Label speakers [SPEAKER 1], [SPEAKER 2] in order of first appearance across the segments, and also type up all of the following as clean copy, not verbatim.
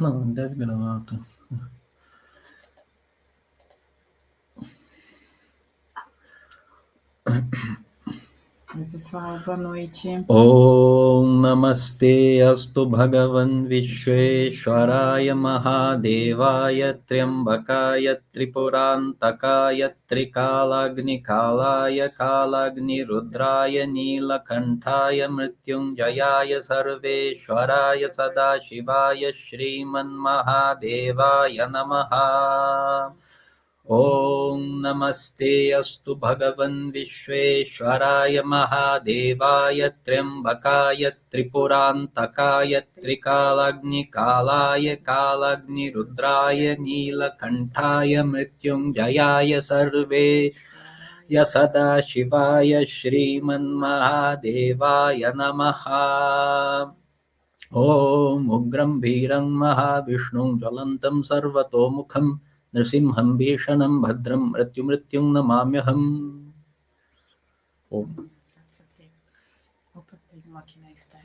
[SPEAKER 1] Não deve gravar, tá?
[SPEAKER 2] Oi, pessoal, boa noite.
[SPEAKER 1] Om Namaste Astu Bhagavan Vishveshwaraya Mahadevaya Triambakaya Tripurantakaya Trikalagni Kalaya Kalagni Rudraya Nilakantaya Mrityunjayaya Sarveshwaraya Sadashivaya Shriman Mahadevaya Namaha. Om Namaste Astu Bhagavan Vishveshwaraya Mahadevaya Triambakaya Tripurantakaya Trikalagni Kalaya Kalagni Rudraya Nilakantaya Mrityunjayaya Sarve Yasada Shivaya Shriman Mahadevaya Namaha. Om Ugram Bhiram Mahavishnu Jalantam Sarvatomukham Nrsimham Bhishanam Bhadram Mrityum Namamyaham.
[SPEAKER 2] Opa, tem uma aqui na espera.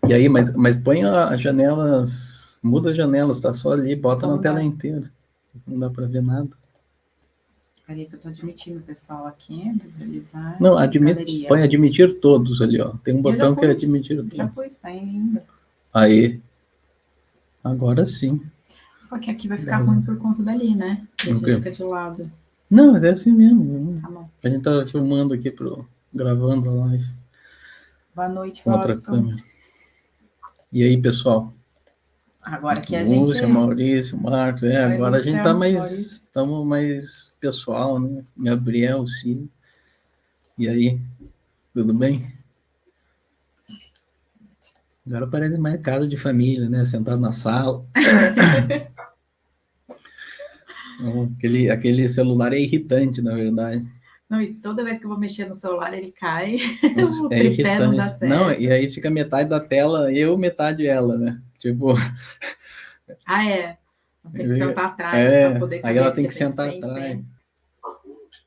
[SPEAKER 1] E aí, mas põe as janelas, muda as janelas, tá só ali, bota na tela inteira. Não dá para ver nada.
[SPEAKER 2] Peraí que eu tô admitindo o pessoal aqui, visualizar.
[SPEAKER 1] Não, põe admitir todos ali, ó. Tem um botão que é admitir todos.
[SPEAKER 2] Já pus, tá ainda.
[SPEAKER 1] Aí. Agora sim.
[SPEAKER 2] Só que aqui vai ficar ruim por conta dali, né? E a gente fica de lado.
[SPEAKER 1] Não, mas é assim mesmo.
[SPEAKER 2] Tá bom.
[SPEAKER 1] A gente tá filmando aqui, gravando a live.
[SPEAKER 2] Boa noite,
[SPEAKER 1] com outra câmera. E aí, pessoal?
[SPEAKER 2] Agora que a gente...
[SPEAKER 1] Lúcia, Maurício, Marcos, agora a gente tá estamos mais pessoal, né? Gabriel, Ciro. E aí, tudo bem? Agora parece mais casa de família, né? Sentado na sala. Aquele celular é irritante, na verdade.
[SPEAKER 2] Não, e toda vez que eu vou mexer no celular, ele cai. O tripé não dá certo.
[SPEAKER 1] Não, e aí fica metade da tela, eu, metade ela, né? Tipo...
[SPEAKER 2] Tem que sentar atrás para poder caber.
[SPEAKER 1] Aí ela tem que sentar atrás.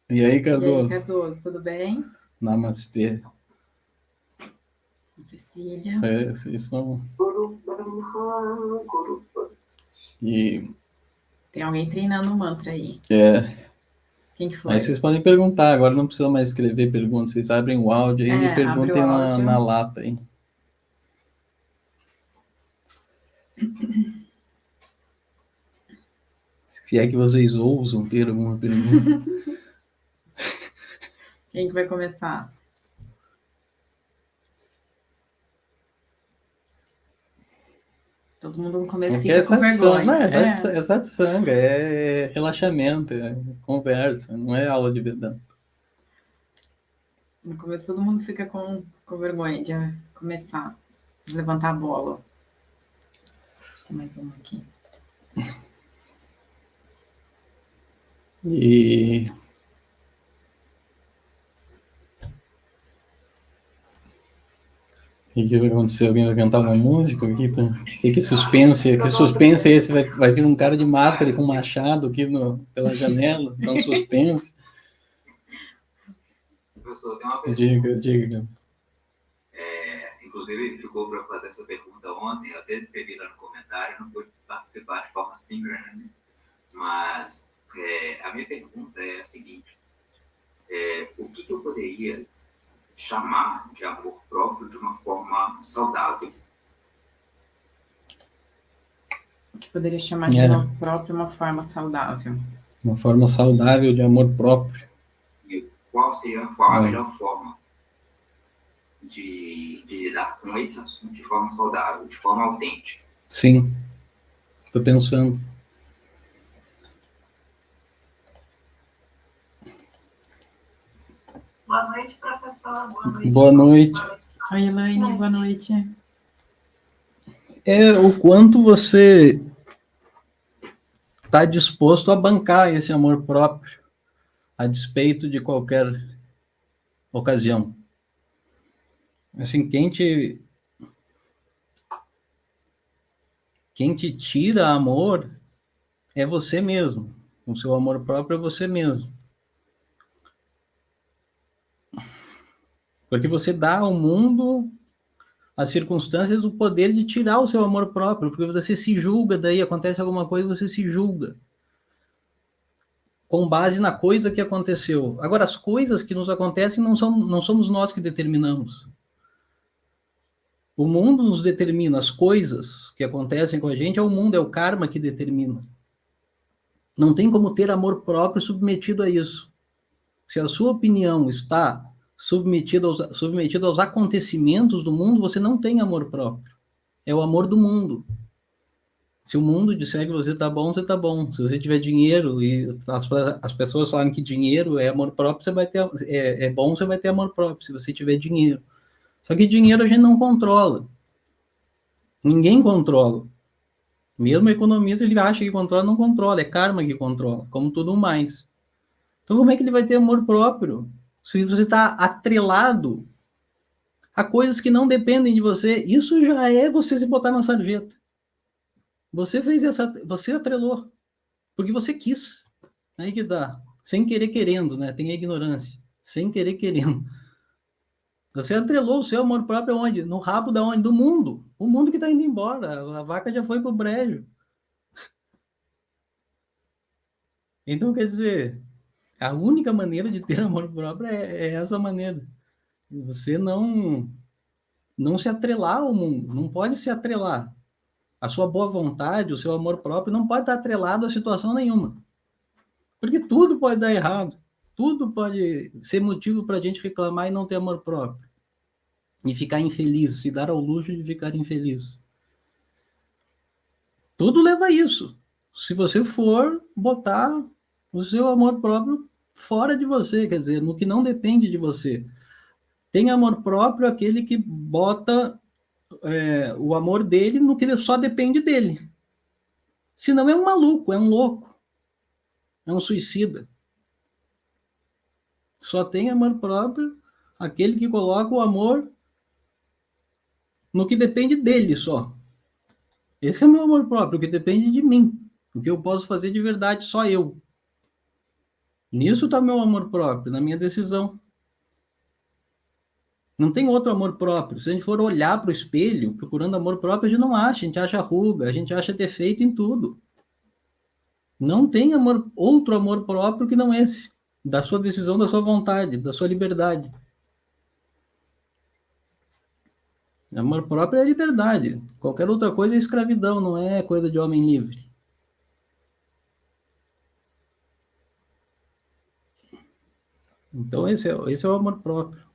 [SPEAKER 1] E aí, Cardoso?
[SPEAKER 2] E aí, Cardoso, tudo bem?
[SPEAKER 1] Namastê.
[SPEAKER 2] Cecília.
[SPEAKER 1] Vocês são... E...
[SPEAKER 2] Tem alguém treinando o mantra aí. Quem que foi?
[SPEAKER 1] Aí vocês podem perguntar, agora não precisa mais escrever perguntas, vocês abrem o áudio aí e me perguntem na lata aí. Se é que vocês ousam ter alguma pergunta.
[SPEAKER 2] Quem que vai começar? Todo mundo no começo fica com vergonha.
[SPEAKER 1] Não, é satsanga, é relaxamento, é conversa, não é aula de Vedanta.
[SPEAKER 2] No começo todo mundo fica com vergonha de começar, de levantar a bola. Tem mais uma aqui.
[SPEAKER 1] E... O que vai acontecer? Alguém vai cantar uma música? Que suspense? Que suspense é esse? Vai vir um cara de máscara com um machado aqui pela janela, dá um suspense.
[SPEAKER 3] Professor, tem uma pergunta.
[SPEAKER 1] Diga.
[SPEAKER 3] Inclusive, ficou para fazer essa pergunta ontem, eu até escrevi lá no comentário, não pude participar de forma síncrona, né? Mas a minha pergunta é a seguinte: o que eu poderia chamar de amor próprio de uma forma saudável?
[SPEAKER 2] O que poderia chamar de amor próprio de uma forma saudável?
[SPEAKER 1] Uma forma saudável de amor próprio.
[SPEAKER 3] E qual seria a melhor forma de lidar com esse assunto de forma saudável, de forma autêntica?
[SPEAKER 1] Sim, estou pensando.
[SPEAKER 4] Boa noite, professor. Boa noite.
[SPEAKER 1] Boa noite.
[SPEAKER 2] Oi, Elaine, boa noite.
[SPEAKER 1] O quanto você está disposto a bancar esse amor próprio, a despeito de qualquer ocasião. Assim, quem te tira amor é você mesmo. O seu amor próprio é você mesmo. Porque você dá ao mundo as circunstâncias, o poder de tirar o seu amor próprio, porque você se julga, daí acontece alguma coisa, você se julga com base na coisa que aconteceu. Agora, as coisas que nos acontecem não somos nós que determinamos. O mundo nos determina, as coisas que acontecem com a gente, é o mundo, é o karma que determina. Não tem como ter amor próprio submetido a isso. Se a sua opinião está submetida aos acontecimentos do mundo, você não tem amor próprio. É o amor do mundo. Se o mundo disser que você está bom, você está bom. Se você tiver dinheiro e as pessoas falarem que dinheiro é amor próprio, você vai ter, é bom, você vai ter amor próprio, se você tiver dinheiro. Só que dinheiro a gente não controla. Ninguém controla. Mesmo o economista, ele acha que controla, não controla. É karma que controla, como tudo mais. Então, como é que ele vai ter amor próprio? Se você está atrelado a coisas que não dependem de você, isso já é você se botar na sarjeta. Você você atrelou, porque você quis. Aí que dá. Sem querer querendo, né? Tem a ignorância. Sem querer querendo. Você atrelou o seu amor próprio aonde? No rabo da onde? Do mundo. O mundo que está indo embora. A vaca já foi pro brejo. Então, quer dizer, a única maneira de ter amor próprio é essa maneira. Você não se atrelar ao mundo. Não pode se atrelar. A sua boa vontade, o seu amor próprio não pode estar atrelado a situação nenhuma. Porque tudo pode dar errado. Tudo pode ser motivo para a gente reclamar e não ter amor próprio. E ficar infeliz, se dar ao luxo de ficar infeliz. Tudo leva a isso. Se você for botar o seu amor próprio fora de você, quer dizer, no que não depende de você. Tem amor próprio aquele que bota o amor dele no que só depende dele. Senão é um maluco, é um louco, é um suicida. Só tem amor próprio aquele que coloca o amor no que depende dele só. Esse é o meu amor próprio, o que depende de mim. O que eu posso fazer de verdade, só eu. Nisso está meu amor próprio, na minha decisão. Não tem outro amor próprio. Se a gente for olhar para o espelho, procurando amor próprio, a gente não acha. A gente acha ruga, a gente acha defeito em tudo. Não tem outro amor próprio que não esse. Da sua decisão, da sua vontade, da sua liberdade. Amor próprio é liberdade. Qualquer outra coisa é escravidão, não é coisa de homem livre. Então, esse é o amor próprio.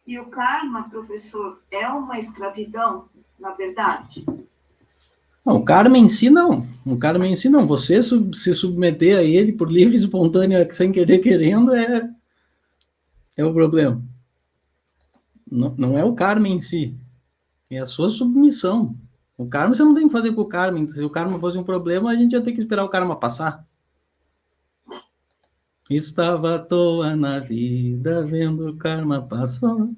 [SPEAKER 4] E o karma, professor, é uma escravidão, na verdade?
[SPEAKER 1] Não, o karma em si não. O karma em si não. Você se submeter a ele por livre e espontânea, sem querer querendo, é o problema. Não é o karma em si. É a sua submissão. O karma você não tem que fazer com o karma. Se o karma fosse um problema, a gente ia ter que esperar o karma passar. Estava à toa na vida, vendo o karma passou.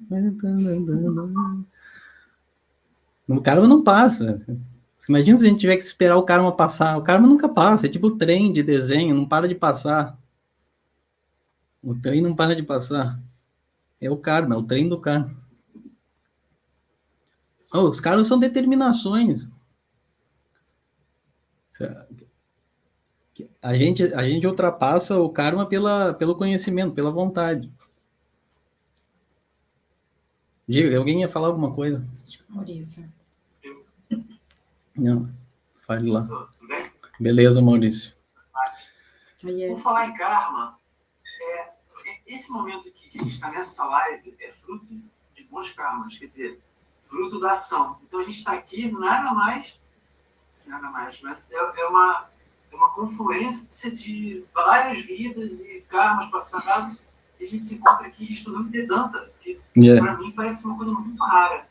[SPEAKER 1] O karma não passa. Imagina se a gente tiver que esperar o karma passar. O karma nunca passa. É tipo o trem de desenho, não para de passar. O trem não para de passar. É o karma, é o trem do karma. Os karmas são determinações. A gente ultrapassa o karma pelo conhecimento, pela vontade. Diga, alguém ia falar alguma coisa?
[SPEAKER 2] Maurício.
[SPEAKER 1] Não, fale lá.
[SPEAKER 3] Tudo bem?
[SPEAKER 1] Beleza, Maurício.
[SPEAKER 3] Por falar em karma, esse momento aqui que a gente está nessa live é fruto de bons karmas, quer dizer, fruto da ação. Então a gente está aqui nada mais, mas é uma confluência de várias vidas e karmas passados, e a gente se encontra aqui estudando Vedanta, que para mim parece uma coisa muito rara.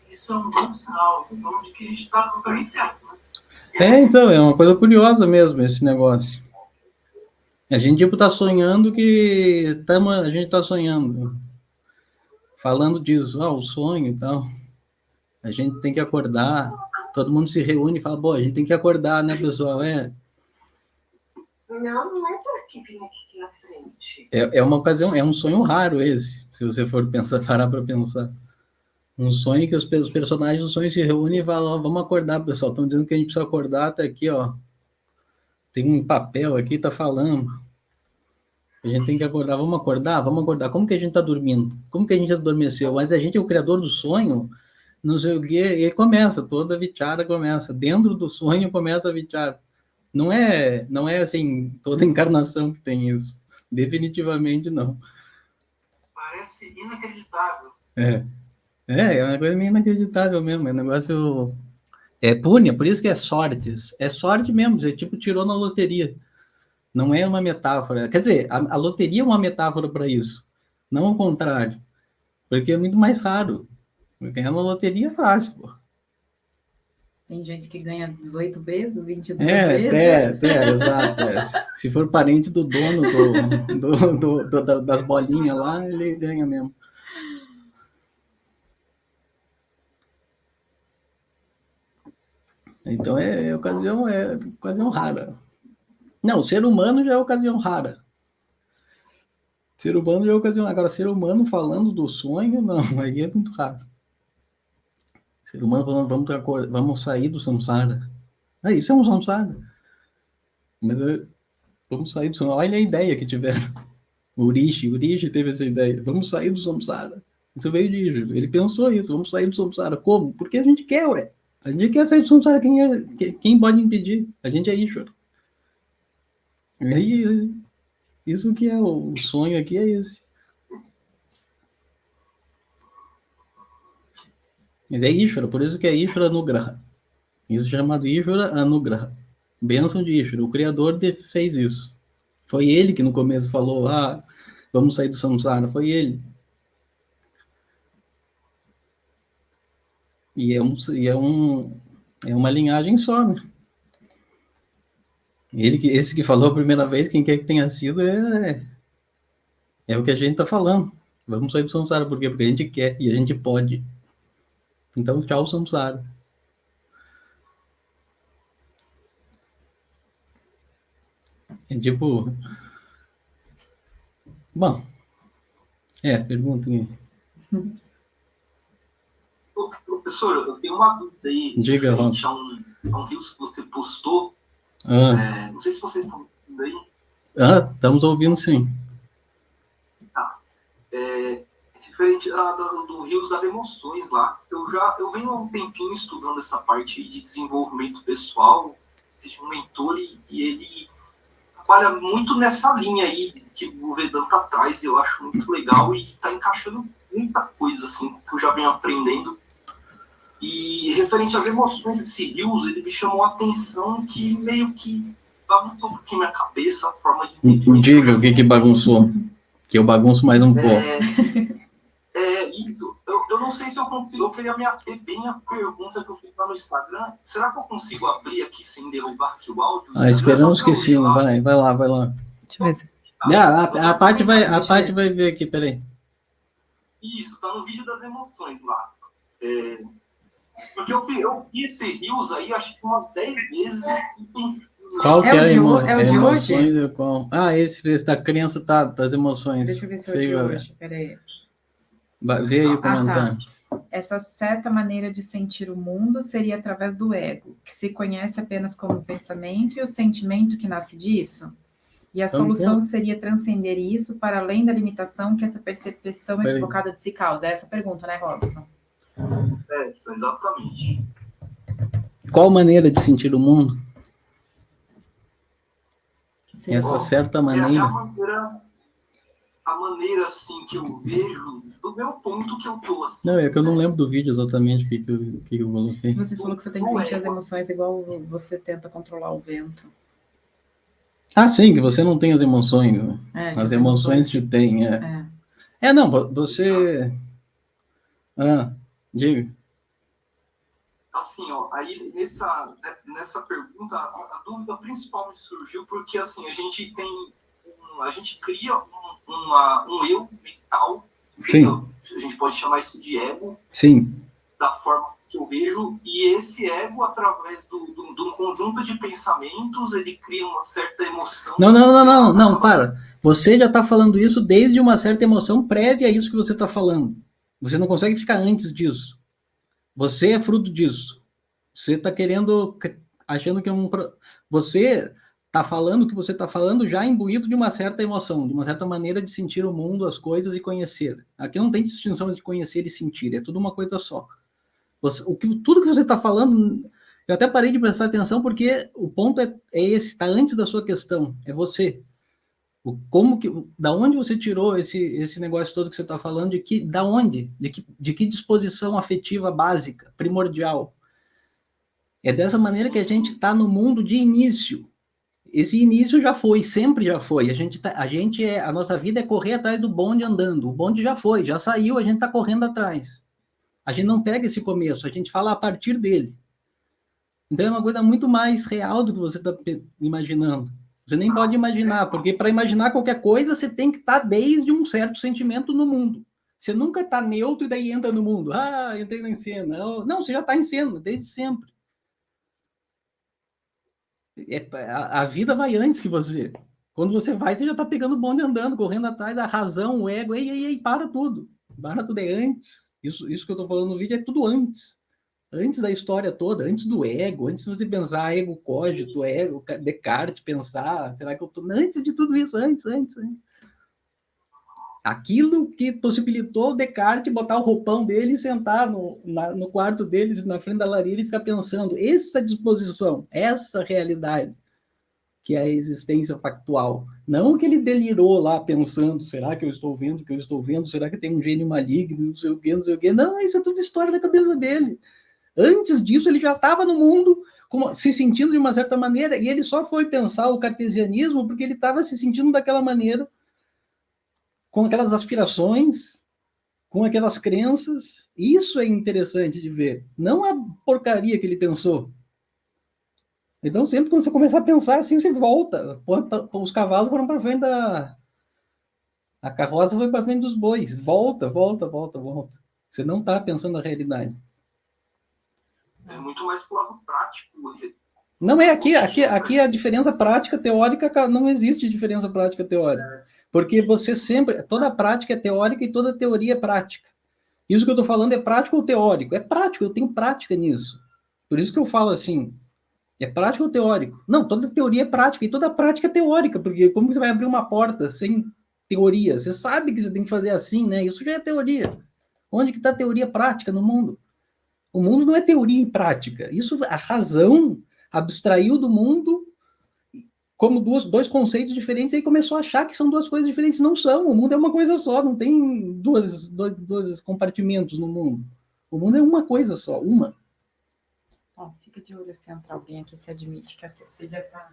[SPEAKER 3] Isso é um bom sinal, então, de que a gente está no caminho certo, né?
[SPEAKER 1] Então, é uma coisa curiosa mesmo esse negócio. A gente, tipo, tá sonhando que a gente tá sonhando. Falando disso, o sonho e tal. A gente tem que acordar. Todo mundo se reúne e fala, a gente tem que acordar, né, pessoal?
[SPEAKER 4] Não é para que vir aqui na frente.
[SPEAKER 1] É uma ocasião, é um sonho raro esse, se você for parar para pensar. Um sonho que os personagens do sonho se reúnem e falam, ó, vamos acordar, pessoal. Estão dizendo que a gente precisa acordar, tá aqui, ó. Tem um papel aqui, tá falando. A gente tem que acordar, vamos acordar, vamos acordar. Como que a gente tá dormindo? Como que a gente adormeceu? Mas a gente é o criador do sonho, não sei o quê, e começa, toda a vichara começa. Dentro do sonho começa a vichara. Não é assim, toda encarnação que tem isso. Definitivamente não.
[SPEAKER 3] Parece inacreditável.
[SPEAKER 1] É uma coisa meio inacreditável mesmo. É um negócio. É púnia, por isso que é sortes. É sorte mesmo, você tipo tirou na loteria. Não é uma metáfora. Quer dizer, a loteria é uma metáfora para isso. Não o contrário. Porque é muito mais raro. Ganhar na loteria é fácil, pô.
[SPEAKER 2] Tem gente que ganha 18 vezes, 22 vezes.
[SPEAKER 1] Exato. Se for parente do dono das bolinhas lá, ele ganha mesmo. Então é ocasião rara. Não, o ser humano já é ocasião rara. Ser humano já é ocasião rara. Agora, ser humano falando do sonho, não, aí é muito raro. Ser humano falando, vamos sair do samsara. Isso é um samsara. Mas vamos sair do samsara. Olha a ideia que tiveram. O Urishi teve essa ideia. Vamos sair do samsara. Isso veio de Ishvara. Ele pensou isso. Vamos sair do samsara. Como? Porque a gente quer, ué. A gente quer sair do samsara. Quem pode impedir? A gente é Ishvara. E aí, isso que é o sonho aqui é esse. Mas é Ishvara, por isso que é Ishvara Anugraha. Isso é chamado Ishvara Anugraha. Bênção de Ishvara. O Criador fez isso. Foi ele que no começo falou, vamos sair do samsara. Foi ele. E é uma linhagem só, né? Esse que falou a primeira vez, quem quer que tenha sido, é o que a gente está falando. Vamos sair do samsara, por quê? Porque a gente quer e a gente pode. Então, tchau, samsara. É tipo... Bom, pergunta aí.
[SPEAKER 5] Professor, eu tenho uma dúvida aí.
[SPEAKER 1] Diga, Rob.
[SPEAKER 5] A um Reels que você postou. Não sei se vocês estão ouvindo aí.
[SPEAKER 1] Estamos ouvindo, sim.
[SPEAKER 5] Referente do Reels das emoções lá. Eu venho há um tempinho estudando essa parte de desenvolvimento pessoal. Fiz um mentor e ele trabalha muito nessa linha aí que o Vedanta traz. Eu acho muito legal e está encaixando muita coisa assim que eu já venho aprendendo. E referente às emoções desse Reels, ele me chamou a atenção que meio que bagunçou um pouquinho minha cabeça, a forma de entender.
[SPEAKER 1] Diga o que bagunçou, que eu bagunço mais um pouco.
[SPEAKER 5] Isso. Eu não sei se eu consigo, eu queria me ater bem a pergunta que eu fiz lá no Instagram. Será que eu consigo abrir aqui sem derrubar aqui o áudio?
[SPEAKER 1] Esperamos que sim, vai lá.
[SPEAKER 2] Deixa eu ver se...
[SPEAKER 1] A Paty vai ver aqui, peraí.
[SPEAKER 5] Isso, tá no vídeo das emoções lá. Porque eu vi esse Reels aí, acho que umas 10 vezes.
[SPEAKER 1] Qual que
[SPEAKER 2] é
[SPEAKER 1] é
[SPEAKER 2] o de hoje?
[SPEAKER 1] Esse da crença das emoções.
[SPEAKER 2] Deixa eu ver se é o de hoje, peraí.
[SPEAKER 1] Vê aí o comentário.
[SPEAKER 2] Essa certa maneira de sentir o mundo seria através do ego, que se conhece apenas como pensamento e o sentimento que nasce disso? E a solução seria transcender isso para além da limitação que essa percepção equivocada de si causa? É essa a pergunta, né, Robson?
[SPEAKER 5] Exatamente.
[SPEAKER 1] Qual maneira de sentir o mundo?
[SPEAKER 2] Sim.
[SPEAKER 1] Essa certa maneira.
[SPEAKER 5] A maneira, assim, que eu vejo, do meu ponto que eu tô, assim.
[SPEAKER 1] Não, é que eu não lembro do vídeo exatamente o que eu coloquei.
[SPEAKER 2] Você falou que você tem que sentir as emoções igual você tenta controlar o vento.
[SPEAKER 1] Sim, que você não tem as emoções. Né? As emoções te têm. Não, você... diga.
[SPEAKER 5] Assim, aí nessa pergunta, a dúvida principal me surgiu porque, assim, a gente cria um eu mental,
[SPEAKER 1] Sim.
[SPEAKER 5] A gente pode chamar isso de ego.
[SPEAKER 1] Sim.
[SPEAKER 5] da forma que eu vejo, e esse ego, através de um conjunto de pensamentos, ele cria uma certa emoção.
[SPEAKER 1] Não, para. Você já está falando isso desde uma certa emoção prévia a isso que você está falando. Você não consegue ficar antes disso. Você é fruto disso. Você está querendo, achando que é um... Você está falando o que você está falando já imbuído de uma certa emoção, de uma certa maneira de sentir o mundo, as coisas e conhecer. Aqui não tem distinção de conhecer e sentir, é tudo uma coisa só. Tudo que você está falando, eu até parei de prestar atenção porque o ponto é esse, está antes da sua questão, é você. Da onde você tirou esse negócio todo que você está falando, da onde? De que disposição afetiva básica, primordial? É dessa maneira que a gente está no mundo de início. Esse início já foi, sempre já foi. A nossa vida é correr atrás do bonde andando. O bonde já foi, já saiu, a gente está correndo atrás. A gente não pega esse começo, a gente fala a partir dele. Então é uma coisa muito mais real do que você está imaginando. Você nem pode imaginar, porque para imaginar qualquer coisa, você tem que estar desde um certo sentimento no mundo. Você nunca está neutro e daí entra no mundo. Ah, entrei na cena. Não, você já está em cena, desde sempre. A vida vai antes que você. Quando você vai, você já está pegando o bonde andando, correndo atrás da razão, o ego. Ei, para tudo. Para tudo, é antes. Isso que eu estou falando no vídeo é tudo antes. Antes da história toda, antes do ego, antes de você pensar ego cogito, ego, Descartes, pensar, será que eu tô... Antes de tudo isso, antes. Aquilo que possibilitou Descartes botar o roupão dele e sentar no quarto dele, na frente da lareira e ficar pensando. Essa disposição, essa realidade, que é a existência factual. Não que ele delirou lá pensando, será que eu estou vendo o que eu estou vendo? Será que tem um gênio maligno? Não sei o quê. Não, isso é tudo história da cabeça dele. Antes disso, ele já estava no mundo se sentindo de uma certa maneira, e ele só foi pensar o cartesianismo porque ele estava se sentindo daquela maneira, com aquelas aspirações, com aquelas crenças. Isso é interessante de ver. Não a porcaria que ele pensou. Então, sempre quando você começar a pensar assim, você volta. Os cavalos foram para frente a carroça foi para frente dos bois. Volta. Você não está pensando na realidade.
[SPEAKER 5] É muito mais pro lado prático.
[SPEAKER 1] Não é aqui a diferença prática teórica, não existe diferença prática teórica. Porque você sempre, toda prática é teórica e toda teoria é prática. Isso que eu estou falando é prático ou teórico? É prático, eu tenho prática nisso. Por isso que eu falo assim, é prático ou teórico? Não, toda teoria é prática e toda prática é teórica, porque como você vai abrir uma porta sem teoria? Você sabe que você tem que fazer assim, né? Isso já é teoria. Onde que está a teoria prática no mundo? O mundo não é teoria e prática. Isso, a razão abstraiu do mundo como dois conceitos diferentes e começou a achar que são duas coisas diferentes. Não são. O mundo é uma coisa só. Não tem dois compartimentos no mundo. O mundo é uma coisa só. Uma.
[SPEAKER 2] Ó, fica de olho se entra alguém aqui, se admite que a Cecília está...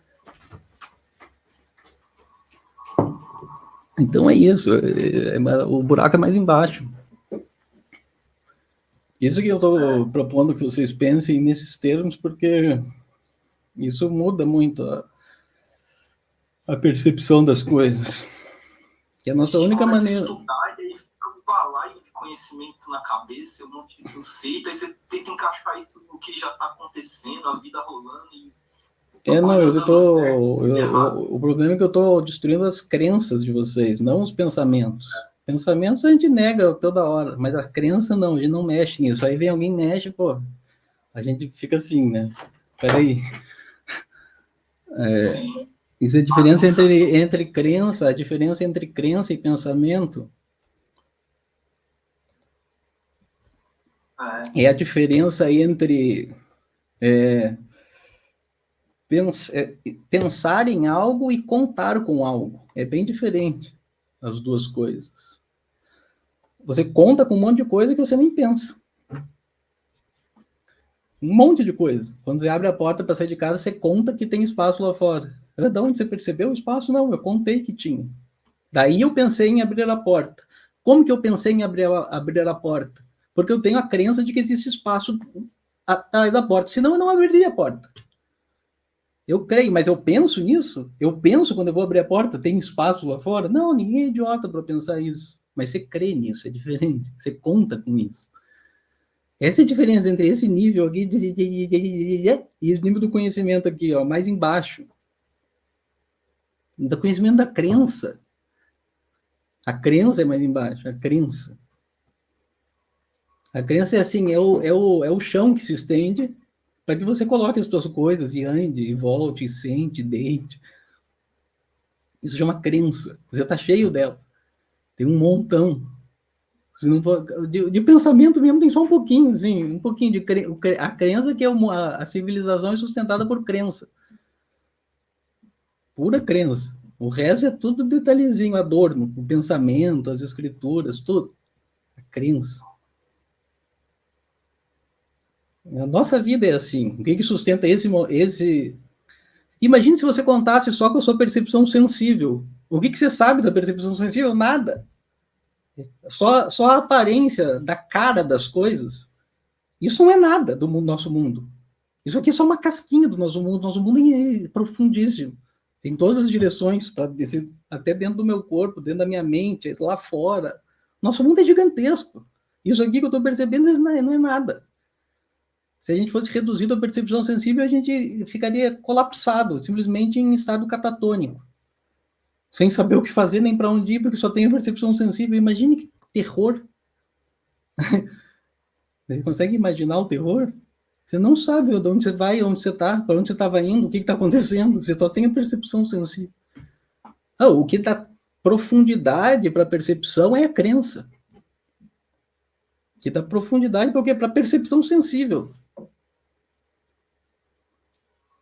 [SPEAKER 1] Então é isso. O buraco é mais embaixo. Isso que eu estou propondo que vocês pensem nesses termos, porque isso muda muito a percepção das coisas. Que é a nossa única maneira...
[SPEAKER 5] Estudar, e aí fica um balaio de conhecimento na cabeça, um monte de conceito, aí você tenta encaixar isso no que já está acontecendo, a vida rolando e...
[SPEAKER 1] O problema é que eu estou destruindo as crenças de vocês, não os pensamentos. Pensamentos a gente nega toda hora, mas a crença não, a gente não mexe nisso. Aí vem alguém e mexe, pô, a gente fica assim, né? Peraí. Isso é a diferença entre crença, a diferença entre crença e pensamento é a diferença entre pensar em algo e contar com algo. É bem diferente as duas coisas. Você conta com um monte de coisa que você nem pensa. Um monte de coisa. Quando você abre a porta para sair de casa, você conta que tem espaço lá fora. De onde você percebeu o espaço? Não, eu contei que tinha. Daí eu pensei em abrir a porta. Como que eu pensei em abrir a porta? Porque eu tenho a crença de que existe espaço atrás da porta. Senão eu não abriria a porta. Eu creio, mas eu penso nisso? Eu penso quando eu vou abrir a porta, tem espaço lá fora? Não, ninguém é idiota para pensar isso. Mas você crê nisso, é diferente. Você conta com isso. Essa é a diferença entre esse nível aqui e o nível do conhecimento aqui, ó, mais embaixo. Do conhecimento da crença. A crença é mais embaixo, a crença. A crença é assim, é o chão que se estende para que você coloque as suas coisas e ande, e volte, e sente, deite. Isso chama crença. Você está cheio dela. Tem um montão. Se não for, de pensamento mesmo tem só um pouquinho, assim, um pouquinho de a crença que é a civilização é sustentada por crença. Pura crença. O resto é tudo detalhezinho, adorno, o pensamento, as escrituras, tudo. A crença. A nossa vida é assim. O que sustenta esse... Imagine se você contasse só com a sua percepção sensível. O que você sabe da percepção sensível? Nada. Só a aparência da cara das coisas. Isso não é nada do nosso mundo. Isso aqui é só uma casquinha do nosso mundo. Nosso mundo é profundíssimo. Tem todas as direções, até dentro do meu corpo, dentro da minha mente, lá fora. Nosso mundo é gigantesco. Isso aqui que eu estou percebendo não é nada. Se a gente fosse reduzido à percepção sensível, a gente ficaria colapsado, simplesmente em estado catatônico. Sem saber o que fazer, nem para onde ir, porque só tem a percepção sensível. Imagine que terror. Você consegue imaginar o terror? Você não sabe de onde você vai, onde você está, para onde você estava indo, o que está acontecendo. Você só tem a percepção sensível. O que dá profundidade para a percepção é a crença. O que dá profundidade para a percepção sensível.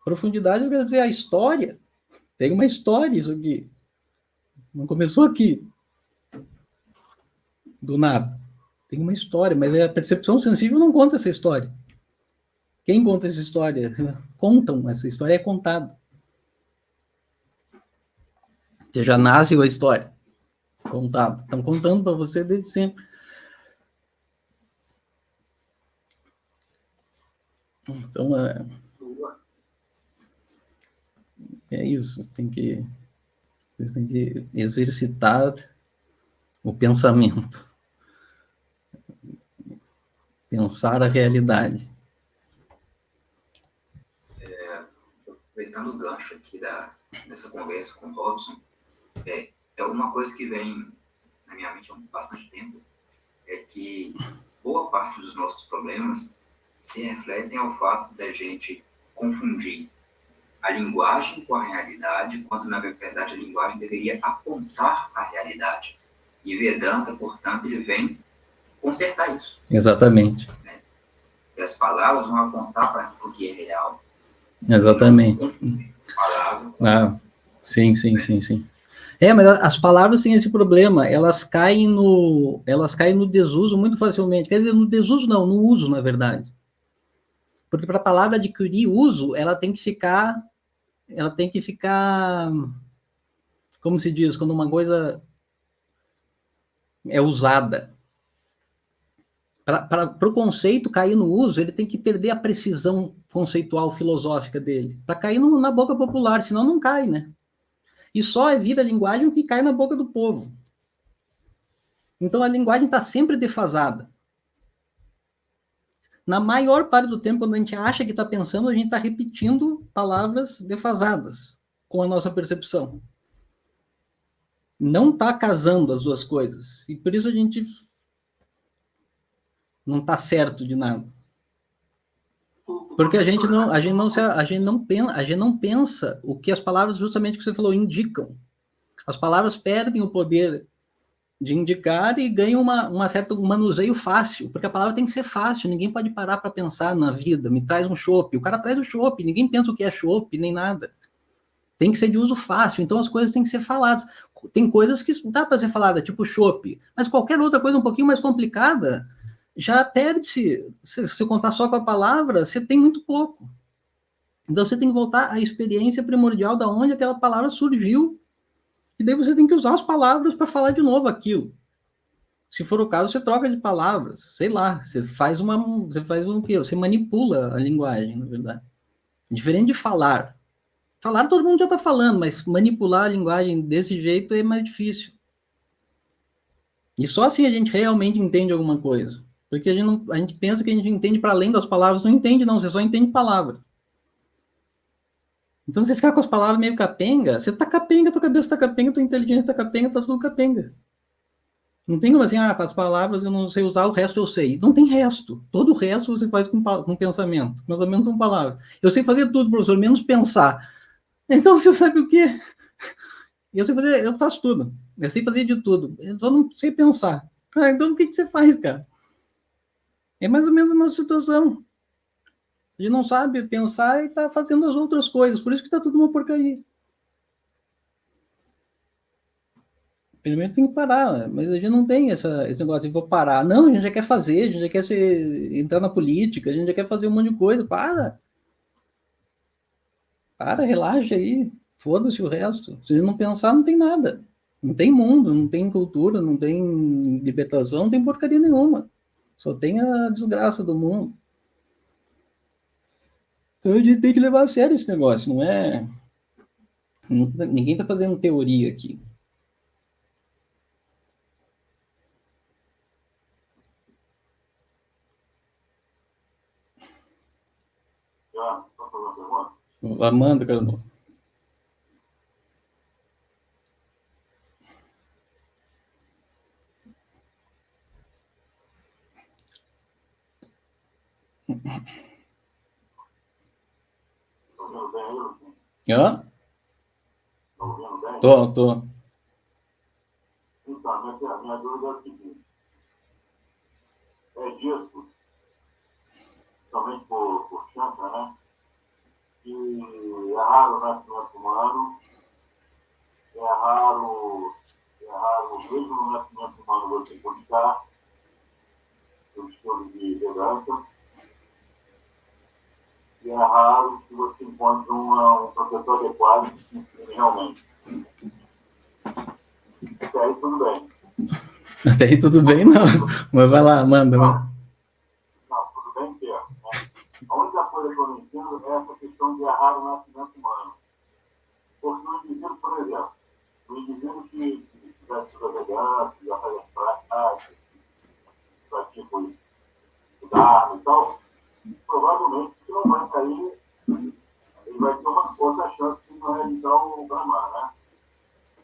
[SPEAKER 1] Profundidade quer dizer a história. Tem uma história isso aqui. Não começou aqui. Do nada. Tem uma história, mas a percepção sensível não conta essa história. Quem conta essa história? Contam, essa história é contada. Você já nasce com a história contada. Estão contando para você desde sempre. Então, é isso. Você tem que exercitar o pensamento. Pensar a realidade.
[SPEAKER 3] Aproveitando o gancho aqui dessa conversa com o Robson, é uma coisa que vem na minha mente há bastante tempo, é que boa parte dos nossos problemas se refletem ao fato da gente confundir a linguagem com a realidade, quando na verdade a linguagem deveria apontar a realidade. E Vedanta, portanto, ele vem consertar isso.
[SPEAKER 1] Exatamente.
[SPEAKER 3] Né? E as palavras vão apontar para o que é real.
[SPEAKER 1] Exatamente. Sim. Mas as palavras têm esse problema, elas caem no desuso muito facilmente. Quer dizer, no desuso não, no uso, na verdade. Porque para a palavra adquirir uso, ela tem que ficar, como se diz, quando uma coisa é usada. Para o conceito cair no uso, ele tem que perder a precisão conceitual filosófica dele, para cair na boca popular, senão não cai, né? E só vira linguagem o que cai na boca do povo. Então a linguagem está sempre defasada. Na maior parte do tempo, quando a gente acha que está pensando, a gente está repetindo palavras defasadas com a nossa percepção. Não está casando as duas coisas. E por isso a gente não está certo de nada. Porque a gente não pensa o que as palavras, justamente que você falou, indicam. As palavras perdem o poder de indicar e ganham um manuseio fácil, porque a palavra tem que ser fácil, ninguém pode parar para pensar na vida, me traz um chopp, o cara traz o chopp, ninguém pensa o que é chopp, nem nada. Tem que ser de uso fácil, então as coisas têm que ser faladas. Tem coisas que dá para ser falada, tipo chopp, mas qualquer outra coisa um pouquinho mais complicada, já perde-se. Se você contar só com a palavra, você tem muito pouco. Então você tem que voltar à experiência primordial da onde aquela palavra surgiu, e daí você tem que usar as palavras para falar de novo aquilo. Se for o caso, você troca de palavras, sei lá, você faz um quê? Você manipula a linguagem, na verdade. Diferente de falar. Falar todo mundo já está falando, mas manipular a linguagem desse jeito é mais difícil. E só assim a gente realmente entende alguma coisa. Porque a gente pensa que a gente entende para além das palavras, não entende não, você só entende palavra. Então, você ficar com as palavras meio capenga, você tá capenga, tua cabeça tá capenga, tua inteligência tá capenga, tá tudo capenga. Não tem como assim, com as palavras eu não sei usar, o resto eu sei. Não tem resto. Todo o resto você faz com pensamento. Pensamento são palavras. Eu sei fazer tudo, professor, menos pensar. Então, você sabe o quê? Eu faço tudo. Eu sei fazer de tudo. Eu só não sei pensar. Então, o que você faz, cara? É mais ou menos uma situação. A gente não sabe pensar e tá fazendo as outras coisas. Por isso que tá tudo uma porcaria. Primeiro tem que parar, mas a gente não tem esse negócio de vou parar. Não, a gente já quer fazer, a gente já quer entrar na política, a gente já quer fazer um monte de coisa. Para, relaxa aí. Foda-se o resto. Se a gente não pensar, não tem nada. Não tem mundo, não tem cultura, não tem libertação, não tem porcaria nenhuma. Só tem a desgraça do mundo. Então a gente tem que levar a sério esse negócio, não é... Ninguém está fazendo teoria aqui. Amanda, cara, não. Hã? Tô.
[SPEAKER 6] Então, minha dúvida é o seguinte. É dito, somente por chance, né? Que é raro o nascimento humano, é raro mesmo no nascimento humano você buscar o estilo de liderança, e é raro que você encontre um professor adequado que ensine realmente. Até aí tudo bem.
[SPEAKER 1] Até aí tudo bem, não. Mas vai lá, manda.
[SPEAKER 6] Não, tudo bem certo. Né? A única coisa que eu não entendo é essa questão de errar o nascimento humano. Porque o indivíduo, por exemplo, o indivíduo que tivesse suas elegantes, já faz as práticas, pratica o Dharma e tal, provavelmente não vai cair, ele vai ter uma outra chance de não realizar o Brahman, né?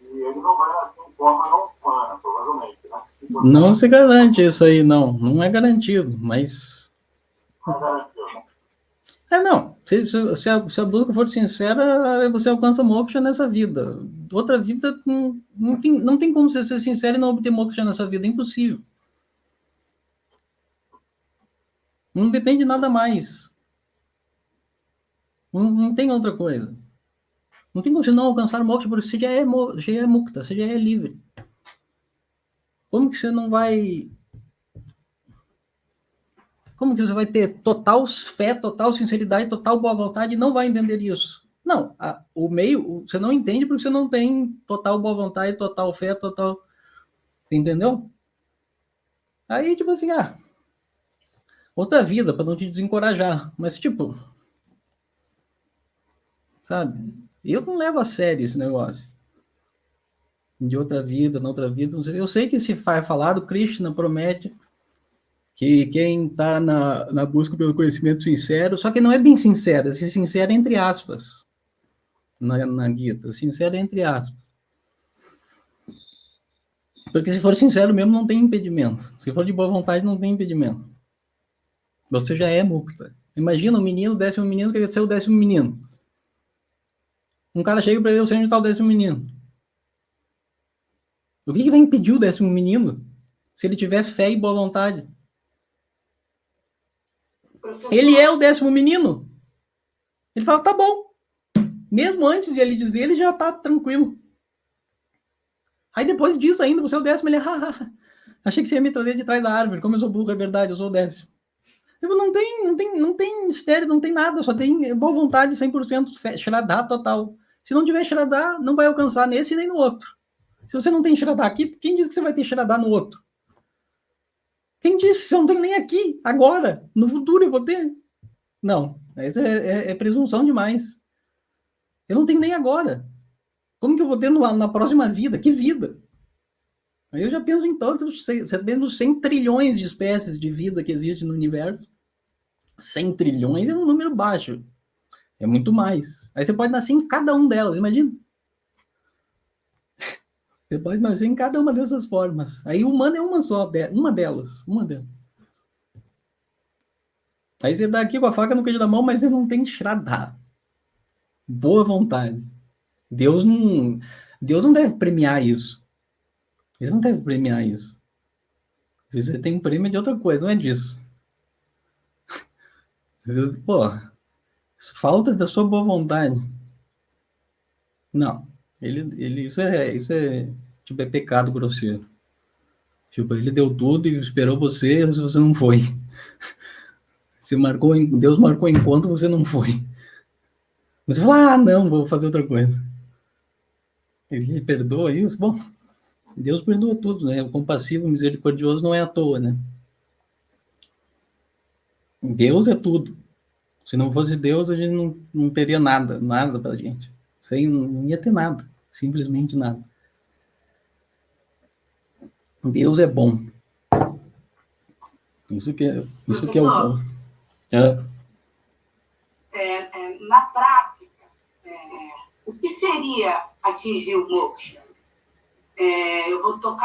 [SPEAKER 6] E ele não vai nascer em forma não humana, provavelmente, né?
[SPEAKER 1] Não se garante isso aí, não. Não é garantido, mas...
[SPEAKER 6] Não é garantido.
[SPEAKER 1] Não. Se a busca for sincera, você alcança moksha nessa vida. Outra vida, não tem como você ser sincero e não obter moksha nessa vida. É impossível. Não depende de nada mais. Não tem outra coisa. Não tem como você não alcançar o moksha, porque você já é mukta, você já é livre. Como que você não vai... Como que você vai ter total fé, total sinceridade, total boa vontade e não vai entender isso? Não, o meio, você não entende porque você não tem total boa vontade, total fé, total... Entendeu? Aí, tipo assim, outra vida, para não te desencorajar. Mas, tipo... Sabe? Eu não levo a sério esse negócio. De outra vida, na outra vida. Eu sei que se vai falar, o Krishna promete que quem está na busca pelo conhecimento sincero, só que não é bem sincero, é sincero entre aspas, na Gita, sincero entre aspas. Porque se for sincero mesmo, não tem impedimento. Se for de boa vontade, não tem impedimento. Você já é mukta. Imagina um menino, 10º menino, quer ser o 10º menino. Um cara chega para ele, onde está o 10º menino? O que vai impedir o 10º menino se ele tiver fé e boa vontade? Professor. Ele é o 10º menino. Ele fala, tá bom. Mesmo antes de ele dizer, ele já tá tranquilo. Aí depois disso ainda, você é o 10º, ele achei que você ia me trazer de trás da árvore. Como eu sou burro, é verdade, eu sou o 10º. Não tem mistério, não tem nada, só tem boa vontade, 100%, Shraddha total. Se não tiver Shraddha, não vai alcançar nesse nem no outro. Se você não tem Shraddha aqui, quem diz que você vai ter Shraddha no outro? Quem disse? Você não tem nem aqui, agora, no futuro eu vou ter? Não, essa é presunção demais. Eu não tenho nem agora. Como que eu vou ter na próxima vida? Que vida? Aí eu já penso em todos, sabendo 100 trilhões de espécies de vida que existem no universo. 100 trilhões é um número baixo. É muito mais. Aí você pode nascer em cada um delas, imagina. Você pode nascer em cada uma dessas formas. Aí o humano é uma só, uma delas. Aí você dá aqui com a faca no queijo da mão, mas você não tem Shraddha. Boa vontade. Deus não deve premiar isso. Ele não deve premiar isso. Se você tem um prêmio de outra coisa, não é disso. Pô, isso falta da sua boa vontade. Não. Isso é tipo, é pecado grosseiro. Tipo, ele deu tudo e esperou você não foi. Deus marcou enquanto você não foi. Você fala, não, vou fazer outra coisa. Ele perdoa isso? Bom, Deus perdoa tudo, né? O compassivo, misericordioso não é à toa, né? Deus é tudo. Se não fosse Deus, a gente não teria nada pra gente. Não ia ter nada, simplesmente nada. Deus é bom. Isso que é o bom.
[SPEAKER 4] Na prática, o que seria atingir o moksha?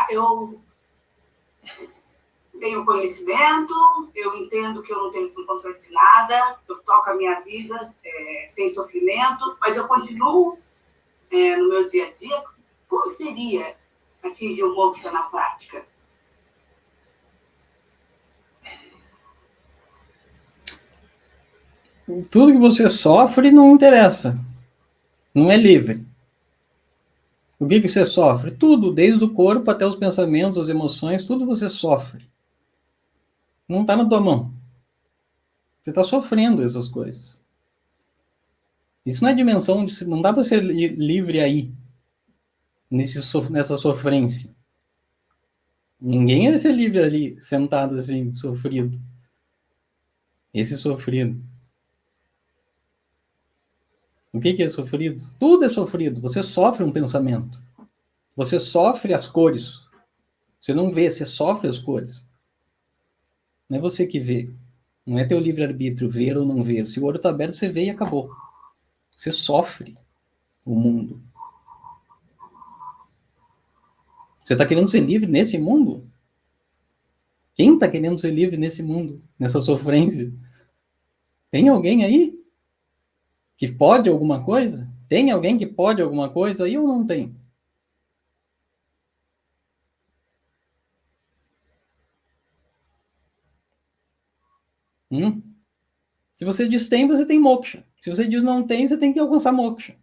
[SPEAKER 4] Eu tenho conhecimento, eu entendo que eu não tenho controle de nada, eu toco a minha vida sem sofrimento, mas eu continuo no meu dia a dia. Como seria atingir o moksha na prática?
[SPEAKER 1] Tudo que você sofre não interessa. Não é livre. O que você sofre? Tudo, desde o corpo até os pensamentos, as emoções, tudo você sofre. Não está na tua mão. Você está sofrendo essas coisas. Isso não é dimensão, não dá para ser livre aí, nessa sofrência. Ninguém vai ser livre ali, sentado assim, sofrido. Esse sofrido. O que é sofrido? Tudo é sofrido. Você sofre um pensamento. Você sofre as cores. Você não vê, você sofre as cores. Não é você que vê. Não é teu livre-arbítrio ver ou não ver. Se o olho está aberto, você vê e acabou. Você sofre o mundo. Você está querendo ser livre nesse mundo? Quem está querendo ser livre nesse mundo? Nessa sofrência? Tem alguém aí que pode alguma coisa? Tem alguém que pode alguma coisa aí ou não tem? Se você diz tem, você tem moksha. Se você diz não tem, você tem que alcançar moksha.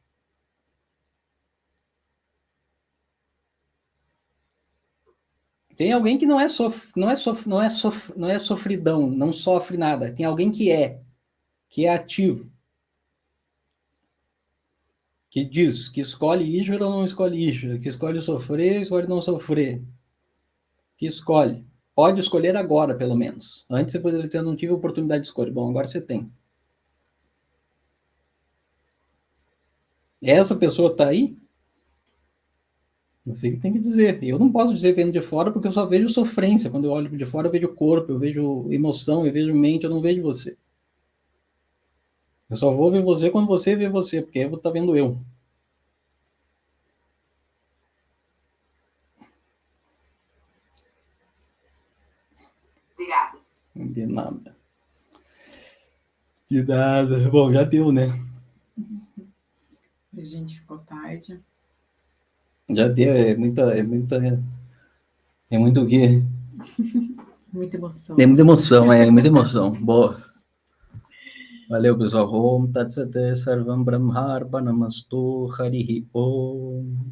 [SPEAKER 1] Tem alguém que não é sofridão, não sofre nada. Tem alguém que é ativo. Que diz, que escolhe Ishvara ou não escolhe Ishvara, que escolhe sofrer, escolhe não sofrer. Que escolhe. Pode escolher agora, pelo menos. Antes você poderia ter, não tive oportunidade de escolha. Bom, agora você tem. Essa pessoa está aí? Você que tem que dizer. Eu não posso dizer vendo de fora, porque eu só vejo sofrência. Quando eu olho de fora, eu vejo corpo, eu vejo emoção, eu vejo mente, eu não vejo você. Eu só vou ver você quando você vê você, porque aí eu vou estar vendo eu.
[SPEAKER 4] Obrigada.
[SPEAKER 1] De nada. De nada. Bom, já deu, né?
[SPEAKER 2] A gente ficou tarde.
[SPEAKER 1] Já deu, é muito o quê?
[SPEAKER 2] Muita emoção.
[SPEAKER 1] É muita emoção. Boa. Valeu, pessoal. Om Tat Sat Sarvam Brahmarpanamastu Harihi Om.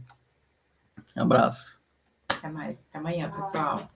[SPEAKER 1] Abraço.
[SPEAKER 2] Até mais. Até amanhã, pessoal.